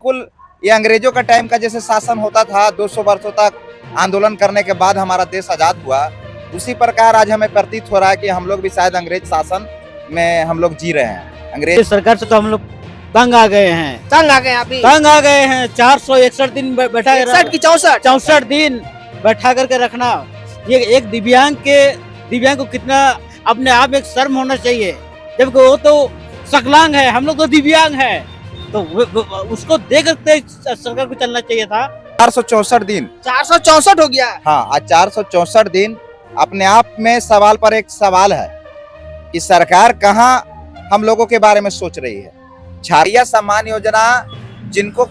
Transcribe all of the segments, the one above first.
बिल्कुल ये अंग्रेजों का टाइम का जैसे शासन होता था 200 वर्षों तक आंदोलन करने के बाद हमारा देश आजाद हुआ, उसी प्रकार आज हमें प्रतीत हो रहा है कि हम लोग भी शायद अंग्रेज शासन में हम लोग जी रहे हैं। अंग्रेज सरकार से तो हम लोग तंग आ गए हैं, तंग आ गए हैं। 461 दिन बैठा 61 की 64 64 दिन बैठा करके रखना, ये एक दिव्यांग को कितना अपने आप में एक शर्म होना चाहिए, जबकि वो तो सकलांग है, हम लोग तो दिव्यांग है। तो उसको देख करके सरकार को चलना चाहिए था। 464 दिन 464 हो गया। हाँ, आज 464 दिन अपने आप में सवाल पर एक सवाल है कि सरकार कहाँ हम लोगों के बारे में सोच रही है। झाड़िया सम्मान योजना, जिनको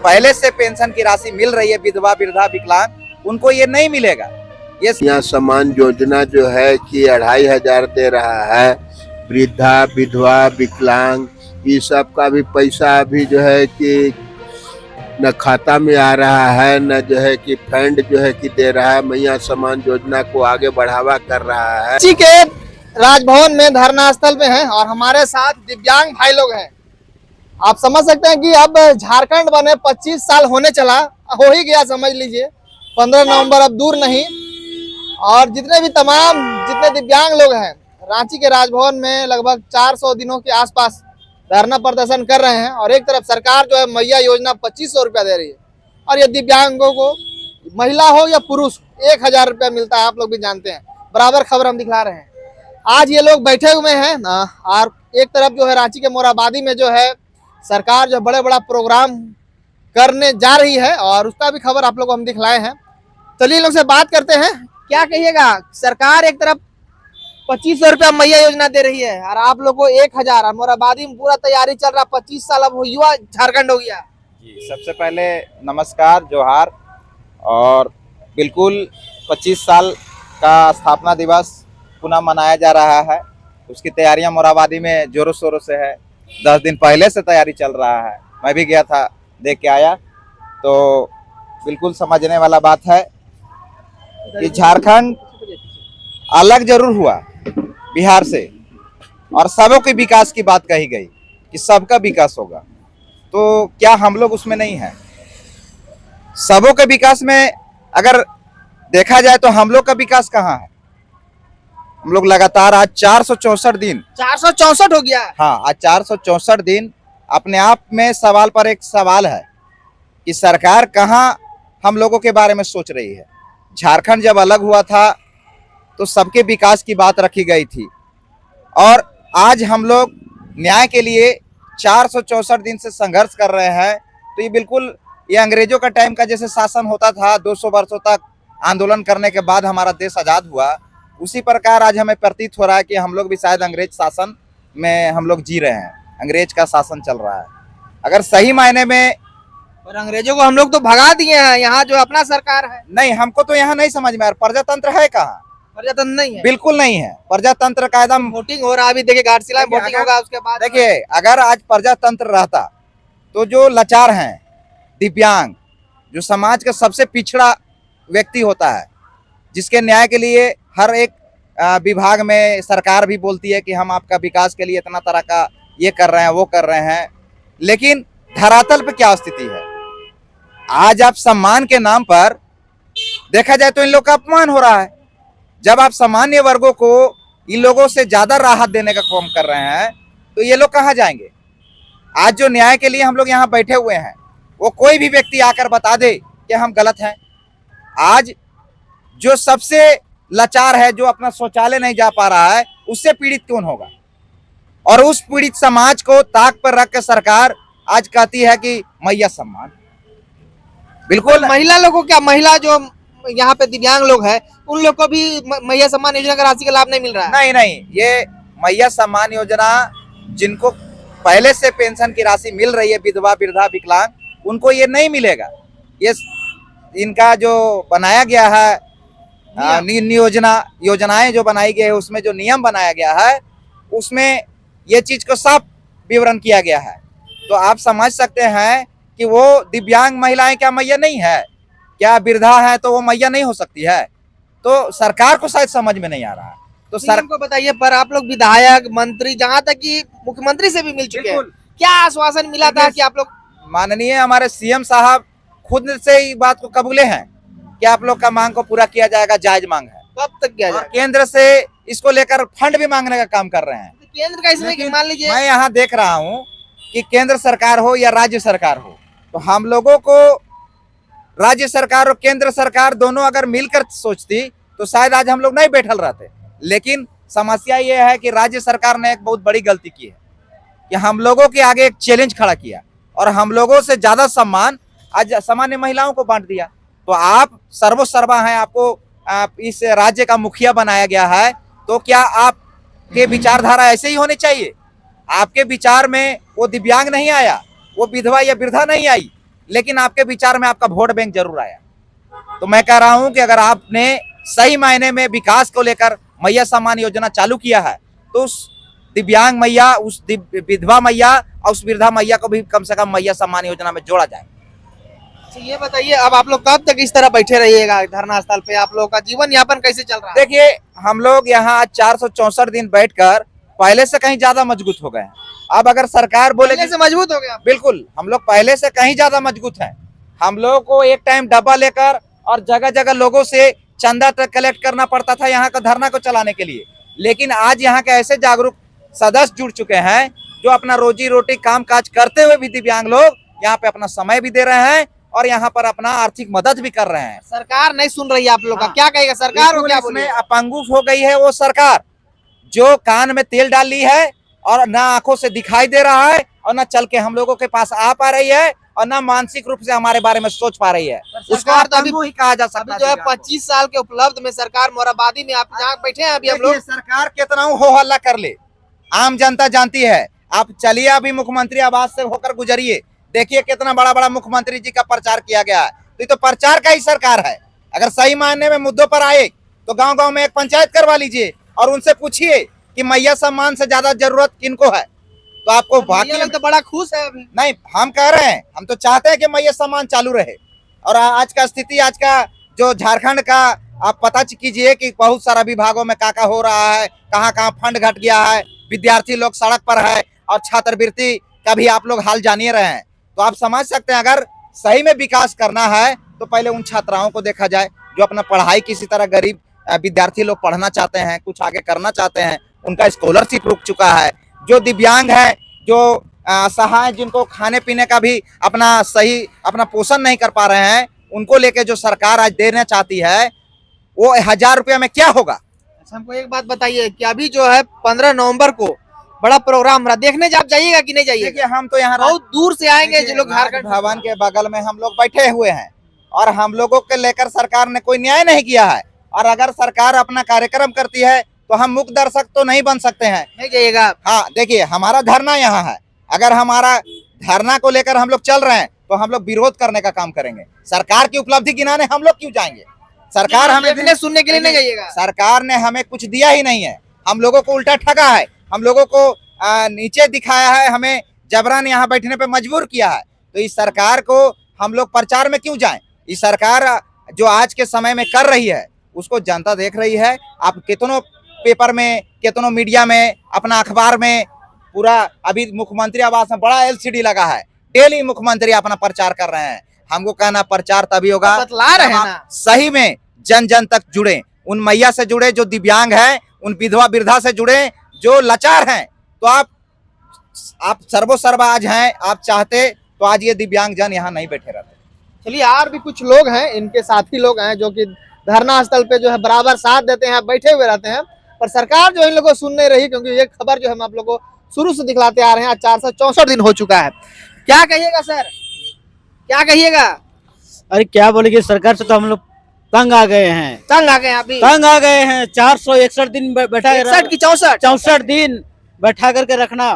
पहले से पेंशन की राशि मिल रही है, विधवा वृद्धा विकलांग, उनको ये नहीं मिलेगा। ये यहाँ सम्मान योजना जो है कि 2500 दे रहा है, वृद्धा विधवा विकलांग ये सब का भी पैसा अभी जो है कि न खाता में आ रहा है, न जो है कि फंड जो है कि दे रहा है। मैया सम्मान योजना को आगे बढ़ावा कर रहा है। रांची के राजभवन में धरना स्थल पे हैं और हमारे साथ दिव्यांग भाई लोग हैं। आप समझ सकते हैं कि अब झारखंड बने 25 साल होने चला, हो ही गया समझ लीजिए। 15 नवंबर अब दूर नहीं। और जितने दिव्यांग लोग हैं रांची के राजभवन में लगभग 400 दिनों के आसपास धरना प्रदर्शन कर रहे हैं। और एक तरफ सरकार जो है मैया योजना 2500 रुपया दे रही है, और ये दिव्यांगों को महिला हो या पुरुष 1000 रुपया मिलता है। आप लोग भी जानते हैं, बराबर खबर हम दिखा रहे हैं। आज ये लोग बैठे हुए हैं ना, और एक तरफ जो है रांची के मोराबादी में जो है सरकार जो बड़ा प्रोग्राम करने जा रही है, और उसका भी खबर आप लोग को हम दिखलाए हैं। चलिए लोग से बात करते हैं। क्या कहिएगा, सरकार एक तरफ 2500 रुपया मैया योजना दे रही है और आप लोग को 1000, और मोराबादी में पूरा तैयारी चल रहा। 25 साल अब युवा झारखंड हो गया जी। सबसे पहले नमस्कार, जोहार। और बिल्कुल 25 साल का स्थापना दिवस पुनः मनाया जा रहा है। उसकी तैयारियां मोराबादी में जोरों शोरों से है। 10 दिन पहले से तैयारी चल रहा है। मैं भी गया था, देख के आया। तो बिल्कुल समझने वाला बात है कि झारखंड अलग जरूर हुआ बिहार से, और सबों के विकास की बात कही गई कि सबका विकास होगा, तो क्या हम लोग उसमें नहीं है? सबों के विकास में अगर देखा जाए तो हम लोग का विकास कहाँ है? हम लोग लगातार आज 464 दिन 464 हो गया। हाँ, आज 464 दिन अपने आप में सवाल पर एक सवाल है कि सरकार कहाँ हम लोगों के बारे में सोच रही है। झारखंड जब अलग हुआ था तो सबके विकास की बात रखी गई थी, और आज हम लोग न्याय के लिए 464 दिन से संघर्ष कर रहे हैं। तो ये बिल्कुल ये अंग्रेजों का टाइम का जैसे शासन होता था 200 वर्षों तक आंदोलन करने के बाद हमारा देश आजाद हुआ, उसी प्रकार आज हमें प्रतीत हो रहा है कि हम लोग भी शायद अंग्रेज शासन में हम लोग जी रहे हैं। अंग्रेज का शासन चल रहा है। अगर सही मायने में, और अंग्रेजों को हम लोग तो भगा दिए हैं। यहाँ जो अपना सरकार है, नहीं, हमको तो यहाँ नहीं समझ में आ रहा प्रजातंत्र है कहाँ? प्रजातंत्र नहीं है, बिल्कुल नहीं है। प्रजातंत्र का एकदम वोटिंग हो रहा है। अभी देखिए घाटशिला में वोटिंग होगा, उसके बाद देखिए, अगर आज प्रजातंत्र रहता तो जो लाचार हैं, दिव्यांग, जो समाज का सबसे पिछड़ा व्यक्ति होता है, जिसके न्याय के लिए हर एक विभाग में सरकार भी बोलती है कि हम आपका विकास के लिए इतना तरह का ये कर रहे हैं, वो कर रहे हैं, लेकिन धरातल पे क्या स्थिति है? आज आप सम्मान के नाम पर देखा जाए तो इन लोग का अपमान हो रहा है। जब आप सामान्य वर्गों को इन लोगों से ज्यादा राहत देने का काम कर रहे हैं, तो ये लोग कहाँ जाएंगे? आज जो न्याय के लिए हम लोग यहाँ बैठे हुए हैं, वो कोई भी व्यक्ति आकर बता दे कि हम गलत हैं। आज जो सबसे लाचार है, जो अपना शौचालय नहीं जा पा रहा है, उससे पीड़ित कौन होगा? और उस पीड़ित समाज को ताक पर रख के सरकार आज कहती है कि मैया सम्मान। बिल्कुल महिला लोगों को क्या, महिला जो यहाँ पे दिव्यांग लोग हैं उन लोग को भी मैया सम्मान योजना का राशि का लाभ नहीं मिल रहा है? नहीं, ये मैया सम्मान योजना, जिनको पहले से पेंशन की राशि मिल रही है, विधवा वृद्धा विकलांग, उनको ये नहीं मिलेगा। ये इनका जो बनाया गया है योजनाएं जो बनाई गई है, उसमें जो नियम बनाया गया है, उसमें ये चीज को साफ विवरण किया गया है। तो आप समझ सकते हैं कि वो दिव्यांग महिलाएं क्या मैया नहीं है? क्या वृद्धा है तो वो मैया नहीं हो सकती है? तो सरकार को शायद समझ में नहीं आ रहा है। तो सर को बताइए, पर आप लोग विधायक, मंत्री, जहाँ तक कि मुख्यमंत्री से भी मिल चुके हैं, क्या आश्वासन मिला था कि आप लोग माननीय हमारे सीएम साहब खुद से ही बात को कबूले हैं कि आप लोग का मांग को पूरा किया जाएगा, जायज मांग है। कब तक किया और जाएगा? केंद्र से इसको लेकर फंड भी मांगने का काम कर रहे हैं। केंद्र का इसमें लेकिन मान लीजिए मैं यहाँ देख रहा हूँ कि केंद्र सरकार हो या राज्य सरकार हो, तो हम लोगों को राज्य सरकार और केंद्र सरकार दोनों अगर मिलकर सोचती तो शायद आज हम लोग नहीं बैठल रहते। लेकिन समस्या ये है कि राज्य सरकार ने एक बहुत बड़ी गलती की है कि हम लोगों के आगे एक चैलेंज खड़ा किया और हम लोगों से ज्यादा सम्मान आज सामान्य महिलाओं को बांट दिया। तो आप सर्वोसर्वा हैं, आपको इस राज्य का मुखिया बनाया गया है, तो क्या आपके विचारधारा ऐसे ही होनी चाहिए? आपके विचार में वो दिव्यांग नहीं आया, वो विधवा या वृद्धा नहीं आई, लेकिन आपके विचार में आपका वोट बैंक जरूर आया। तो मैं कह रहा हूं कि अगर आपने सही मायने में विकास को लेकर मैया सम्मान योजना चालू किया है, तो उस दिव्यांग मैया, उस विधवा मैया और उस वृद्धा मैया को भी कम से कम मैया सम्मान योजना में जोड़ा जाए। अच्छा, ये बताइए अब आप लोग कब तक इस तरह बैठे रहिएगा धरना स्थल पे? आप लोगों का जीवन यापन कैसे चल रहा है? देखिए, हम लोग यहाँ 464 दिन बैठकर पहले से कहीं ज्यादा मजबूत हो गए हैं। अब अगर सरकार बोले पहले से मजबूत हो गया? बिल्कुल, हम लोग पहले से कहीं ज्यादा मजबूत हैं। हम लोगों को एक टाइम डब्बा लेकर और जगह जगह लोगों से चंदा तक कलेक्ट करना पड़ता था यहाँ का धरना को चलाने के लिए। लेकिन आज यहाँ के ऐसे जागरूक सदस्य जुड़ चुके हैं जो अपना रोजी रोटी काम काज करते हुए भी दिव्यांग लोग यहाँ पे अपना समय भी दे रहे हैं और यहाँ पर अपना आर्थिक मदद भी कर रहे हैं। सरकार नहीं सुन रही है आप लोग का, हाँ। क्या कहेगा सरकार? क्या इसमें अपंगुफ हो गई है वो सरकार जो कान में तेल डाल ली है और ना आंखों से दिखाई दे रहा है और ना चल के हम लोगों के पास आ पा रही है और ना मानसिक रूप से हमारे बारे में सोच पा रही है। उसको अपंगु ही कहा जा सकता है। जो है 25 साल के उपलब्ध में सरकार मोराबादी में आप जहाँ बैठे हैं अभी हम लोग, सरकार कितना हो हल्ला कर ले, आम जनता जानती है। आप चलिए अभी मुख्यमंत्री आवास से होकर गुजरिए, देखिए कितना बड़ा बड़ा मुख्यमंत्री जी का प्रचार किया गया है। तो ये तो प्रचार का ही सरकार है। अगर सही मायने में मुद्दों पर आए तो गांव गांव में एक पंचायत करवा लीजिए और उनसे पूछिए कि मैया सम्मान से ज्यादा जरूरत किनको है, तो आपको बाकी लोग तो बड़ा खुश है अभी। नहीं, हम कह रहे हैं, हम तो चाहते हैं कि मैया सम्मान चालू रहे। और आज का स्थिति, आज का जो झारखंड का आप पता कीजिए कि बहुत सारा विभागों में क्या हो रहा है, कहाँ कहाँ फंड घट गया है, विद्यार्थी लोग सड़क पर है और छात्रवृत्ति का भी आप लोग हाल जानिए रहे हैं। तो आप समझ सकते हैं अगर सही में विकास करना है तो पहले उन छात्राओं को देखा जाए जो अपना पढ़ाई किसी तरह, गरीब विद्यार्थी लोग पढ़ना चाहते हैं, कुछ आगे करना चाहते हैं, उनका स्कॉलरशिप रुक चुका है। जो दिव्यांग है, जो असहाय, जिनको खाने पीने का भी अपना पोषण नहीं कर पा रहे हैं, उनको लेके जो सरकार आज देना चाहती है वो 1000 रुपया में क्या होगा? अच्छा, हमको एक बात बताइए कि अभी जो है 15 नवंबर को बड़ा प्रोग्राम रहा, देखने आप जाइएगा कि नहीं जाइएगा? देखिए, हम तो यहाँ बहुत दूर से आएंगे जो लोग झारखंड भवन के बगल में हम लोग बैठे हुए हैं और हम लोगों के लेकर सरकार ने कोई न्याय नहीं किया है। और अगर सरकार अपना कार्यक्रम करती है तो हम मुख्य दर्शक तो नहीं बन सकते हैं। नहीं जाइएगा? हाँ, देखिए, हमारा धरना यहाँ है। अगर हमारा धरना को लेकर हम लोग चल रहे हैं तो हम लोग विरोध करने का काम करेंगे। सरकार की उपलब्धि गिनाने हम लोग क्यों जाएंगे? सरकार हमें सुनने के लिए नहीं जाइएगा? सरकार ने हमें कुछ दिया ही नहीं है, हम लोगों को उल्टा ठगा है, हम लोगों को नीचे दिखाया है, हमें जबरन यहाँ बैठने पे मजबूर किया है। तो इस सरकार को हम लोग प्रचार में क्यों जाएं? इस सरकार जो आज के समय में कर रही है उसको जनता देख रही है। आप कितनों पेपर में, कितनों मीडिया में, अपना अखबार में, पूरा अभी मुख्यमंत्री आवास में बड़ा LCD लगा है, डेली मुख्यमंत्री अपना प्रचार कर रहे हैं। हमको कहना प्रचार तभी होगा बतला रहे हैं ना, सही में जन जन तक जुड़े, उन मैया से जुड़े जो दिव्यांग है, उन विधवा वृद्धा से जुड़े जो लाचार हैं। तो आप सर्वोसर्वा आज हैं, आप चाहते तो आज ये दिव्यांग जन यहाँ नहीं बैठे रहते। चलिए, और भी कुछ लोग हैं, इनके साथी लोग हैं जो कि धरना स्थल पे जो है बराबर साथ देते हैं, बैठे हुए रहते हैं, पर सरकार जो इन लोगों को सुन नहीं रही। क्योंकि ये खबर जो हम आप लोगों को शुरू से दिखलाते आ रहे हैं, आज 464 दिन हो चुका है। क्या कहिएगा सर, क्या कहिएगा? अरे क्या बोलेंगे, सरकार से तो हम लोग तंग आ गए हैं, तंग आ गए अभी, तंग आ गए हैं। 461 दिन बैठा, 61 की 64 दिन बैठा करके रखना,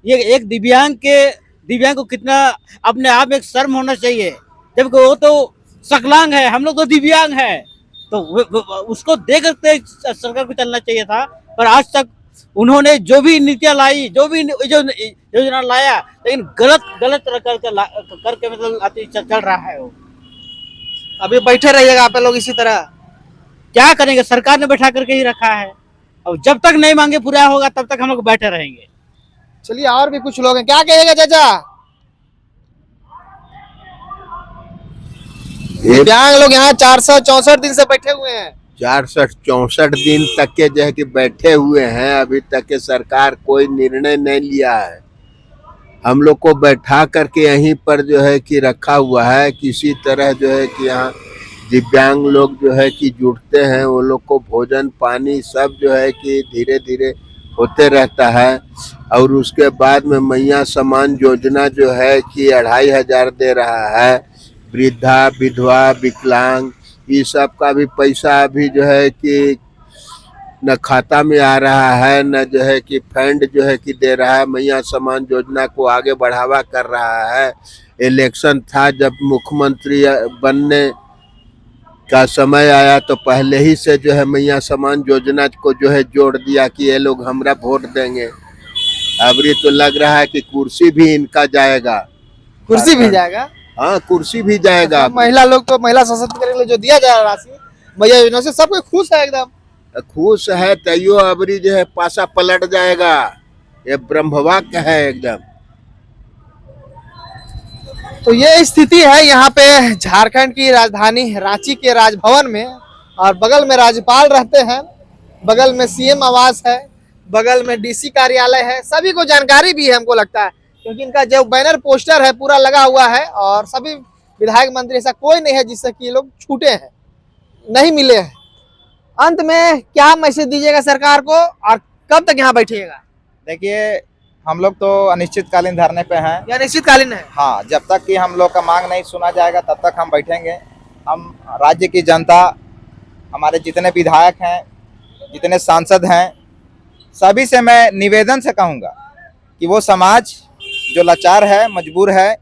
ये एक दिव्यांग को कितना अपने आप में एक शर्म होना चाहिए, जबकि वो तो सकलांग है, हम लोग तो दिव्यांग है। तो उसको देख करके सरकार को चलना चाहिए था। पर आज तक उन्होंने जो भी नीतियां लाई, जो भी जो योजना लाया, लेकिन गलत करके मतलब चल रहा है वो। अभी बैठे रहिएगा आप लोग इसी तरह? क्या करेंगे, सरकार ने बैठा करके ही रखा है, और जब तक नहीं मांगे पूरा होगा तब तक हम लोग बैठे रहेंगे। चलिए, और भी कुछ लोग हैं, क्या कहिएगा चाचा? दिव्यांग लोग यहाँ 464 दिन से बैठे हुए हैं। 64 दिन तक के जो है कि बैठे हुए हैं, अभी तक के सरकार कोई निर्णय नहीं लिया है। हम लोग को बैठा करके यहीं पर जो है कि रखा हुआ है। किसी तरह जो है कि यहाँ दिव्यांग लोग जो है कि जुटते हैं, वो लोग को भोजन पानी सब जो है कि धीरे धीरे होते रहता है। और उसके बाद में मैया सम्मान योजना जो है कि 2500 दे रहा है। वृद्धा विधवा विकलांग ये सब का भी पैसा अभी जो है कि न खाता में आ रहा है, न जो है कि फंड जो है कि दे रहा है। मैया सम्मान योजना को आगे बढ़ावा कर रहा है। इलेक्शन था, जब मुख्यमंत्री बनने का समय आया तो पहले ही से जो है मैया सम्मान योजना को जो है जोड़ दिया कि ये लोग हमरा वोट देंगे। अब ये तो लग रहा है कि कुर्सी भी इनका जाएगा। कुर्सी भी जाएगा। हाँ, कुर्सी भी जाएगा। महिला लोग तो महिला सशक्तिकरण के लिए जो दिया जा रहा राशि मैया योजना से सब कोई खुश है, एकदम खुश है। तैयो अबरी जो है पासा पलट जाएगा, ये ब्रह्मवाक्य है एकदम। तो ये स्थिति है यहाँ पे झारखंड की राजधानी रांची के राजभवन में। और बगल में राज्यपाल रहते हैं, बगल में सीएम आवास है, बगल में डीसी कार्यालय है। सभी को जानकारी भी है हमको लगता है, क्योंकि इनका जो बैनर पोस्टर है पूरा लगा हुआ है। और सभी विधायक मंत्री, ऐसा कोई नहीं है जिससे कि ये लोग छूटे हैं, नहीं मिले हैं। अंत में क्या मैसेज दीजिएगा सरकार को और कब तक यहाँ बैठिएगा? देखिए, हम लोग तो अनिश्चितकालीन धरने पे हैं। या निश्चितकालीन है? हाँ, जब तक कि हम लोग का मांग नहीं सुना जाएगा तब तक हम बैठेंगे। हम राज्य की जनता, हमारे जितने विधायक हैं, जितने सांसद हैं, सभी से मैं निवेदन से कहूँगा कि वो समाज जो लाचार है, मजबूर है,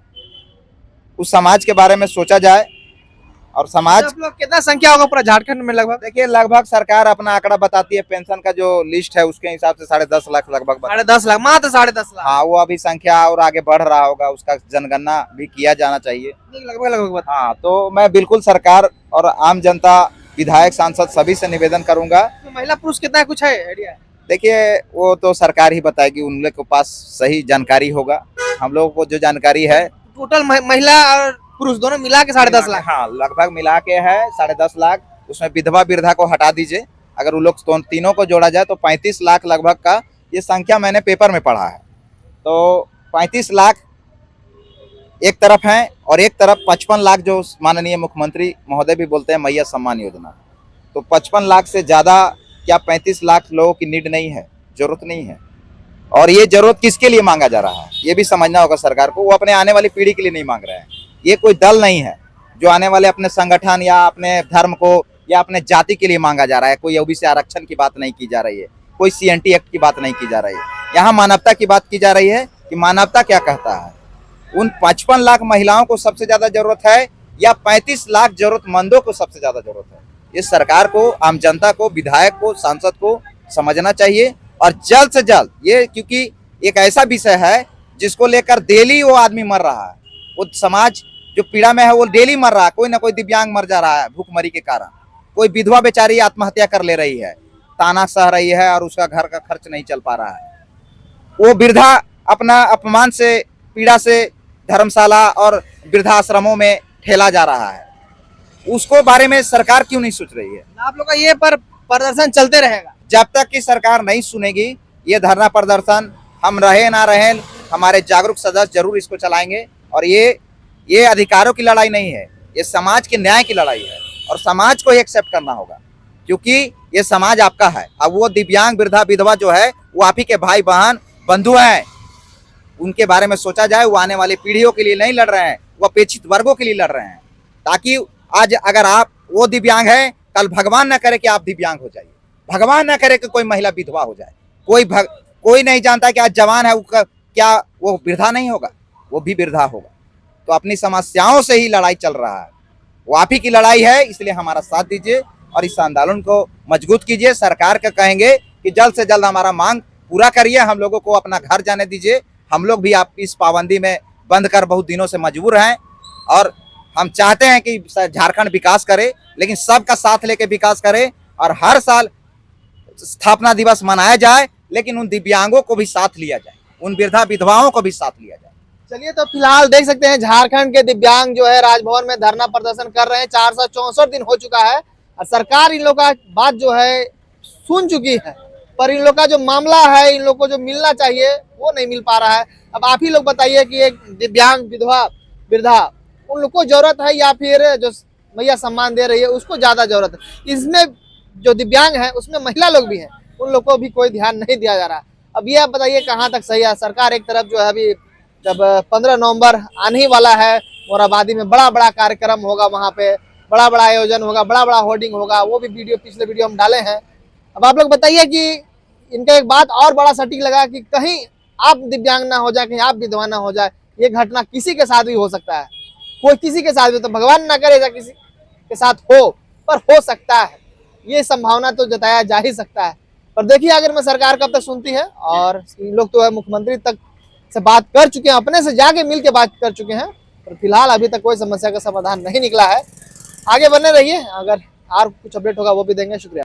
उस समाज के बारे में सोचा जाए। और समाज, आप लोग कितना संख्या होगा पूरा झारखंड में? लगभग देखिए, लगभग सरकार अपना आंकड़ा बताती है, पेंशन का जो लिस्ट है उसके हिसाब से 10.5 लाख लगभग 10.5 लाख, मात्र 10.5 लाख। हाँ, वो अभी संख्या और आगे बढ़ रहा होगा, उसका जनगणना भी किया जाना चाहिए। लगभग हाँ, तो मैं बिल्कुल सरकार और आम जनता, विधायक सांसद सभी से निवेदन करूंगा। तो महिला पुरुष कितना है, कुछ है आइडिया? देखिए, वो तो सरकार ही बताएगी, उन लोग के पास सही जानकारी होगा। हम लोगों को जो जानकारी है, टोटल महिला और पुरुष दोनों मिला के 10.5 लाख। हाँ, लगभग मिला के है 10.5 लाख। उसमें विधवा वृद्धा को हटा दीजिए, अगर वो लोग तीनों को जोड़ा जाए तो 35 लाख लगभग का ये संख्या मैंने पेपर में पढ़ा है। तो 35 लाख एक तरफ है, और एक तरफ 55 लाख जो माननीय मुख्यमंत्री महोदय भी बोलते हैं मैया सम्मान योजना। तो 55 लाख से ज़्यादा क्या 35 लाख लोगों की नीड नहीं है, जरूरत नहीं है। और ये जरूरत किसके लिए मांगा जा रहा है, ये भी समझना होगा सरकार को। वो अपने आने वाली पीढ़ी के लिए नहीं मांग रहे हैं। ये कोई दल नहीं है जो आने वाले अपने संगठन या अपने धर्म को या अपने जाति के लिए मांगा जा रहा है। कोई ओबीसी आरक्षण की बात नहीं की जा रही है, कोई सीएनटी एक्ट की बात नहीं की जा रही है। यहाँ मानवता की बात की जा रही है कि मानवता क्या कहता है। उन 55 लाख महिलाओं को सबसे ज्यादा जरूरत है या 35 लाख जरूरतमंदों को सबसे ज्यादा जरूरत है? ये सरकार को, आम जनता को, विधायक को, सांसद को समझना चाहिए। और जल्द से जल्द ये, क्योंकि एक ऐसा विषय है जिसको लेकर डेली वो आदमी मर रहा है, वो समाज जो पीड़ा में है वो डेली मर रहा है। कोई ना कोई दिव्यांग मर जा रहा है भूखमरी के कारण, कोई विधवा बेचारी आत्महत्या कर ले रही है, ताना सह रही है और उसका घर का खर्च नहीं चल पा रहा है। वो वृद्धा अपना अपमान से, पीड़ा से धर्मशाला और वृद्धाश्रमों में ठेला जा रहा है। उसको बारे में सरकार क्यों नहीं सोच रही है? आप लोग का ये प्रदर्शन चलते रहेगा जब तक कि सरकार नहीं सुनेगी। ये धरना प्रदर्शन हम रहे ना रहे, हमारे जागरूक सदस्य जरूर इसको चलाएंगे। और ये अधिकारों की लड़ाई नहीं है, ये समाज के न्याय की लड़ाई है। और समाज को एक्सेप्ट करना होगा, क्योंकि ये समाज आपका है। अब वो दिव्यांग वृद्धा विधवा जो है वो आप ही के भाई बहन बंधु हैं, उनके बारे में सोचा जाए। वो आने वाली पीढ़ियों के लिए नहीं लड़ रहे हैं, वो अपेक्षित वर्गों के लिए लड़ रहे हैं। ताकि आज अगर आप वो दिव्यांग है, कल भगवान न करे कि आप दिव्यांग हो जाइए, भगवान न करे कि कोई महिला विधवा हो जाए। कोई नहीं जानता कि आज जवान है क्या वो वृद्धा नहीं होगा, वो भी वृद्धा होगा। तो अपनी समस्याओं से ही लड़ाई चल रहा है, वो आप ही की लड़ाई है। इसलिए हमारा साथ दीजिए और इस आंदोलन को मजबूत कीजिए। सरकार का कहेंगे कि जल्द से जल्द हमारा मांग पूरा करिए, हम लोगों को अपना घर जाने दीजिए। हम लोग भी आप इस पाबंदी में बंद कर बहुत दिनों से मजबूर हैं। और हम चाहते हैं कि झारखंड विकास करे, लेकिन सबका साथ लेके विकास करे। और हर साल स्थापना दिवस मनाया जाए, लेकिन उन दिव्यांगों को भी साथ लिया जाए, उन वृद्धा विधवाओं को भी साथ लिया जाए। चलिए, तो फिलहाल देख सकते हैं झारखंड के दिव्यांग जो है राजभवन में धरना प्रदर्शन कर रहे हैं। 464 दिन हो चुका है और सरकार इन लोग का बात जो है सुन चुकी है, पर इन लोग का जो मामला है, इन लोग को जो मिलना चाहिए वो नहीं मिल पा रहा है। अब आप ही लोग बताइए कि एक दिव्यांग विधवा वृद्धा, उन लोग को जरूरत है या फिर जो मैया सम्मान दे रही है उसको ज्यादा जरूरत है? इसमें जो दिव्यांग है उसमें महिला लोग भी हैं, उन लोग को भी कोई ध्यान नहीं दिया जा रहा। अब ये आप बताइए कहाँ तक सही है? सरकार एक तरफ जो है अभी जब 15 नवंबर आने ही वाला है, मोराबादी में बड़ा बड़ा कार्यक्रम होगा, वहाँ पे बड़ा बड़ा आयोजन होगा, बड़ा बड़ा होर्डिंग होगा, वो भी वीडियो पिछले वीडियो हम डाले हैं। अब आप लोग बताइए कि इनका एक बात और बड़ा सटीक लगा कि कहीं आप दिव्यांग ना हो जाए, कहीं आप विधवा ना हो जाए। ये घटना किसी के साथ भी हो सकता है, कोई किसी के साथ भी, तो भगवान ना करे ऐसा किसी के साथ हो, पर हो सकता है, ये संभावना तो जताया जा ही सकता है। पर देखिए आखिर में सरकार कब तक सुनती है। और लोग तो है मुख्यमंत्री तक से बात कर चुके हैं, अपने से जाके मिल के बात कर चुके हैं, पर फिलहाल अभी तक कोई समस्या का समाधान नहीं निकला है। आगे बने रहिए, अगर और कुछ अपडेट होगा वो भी देंगे। शुक्रिया।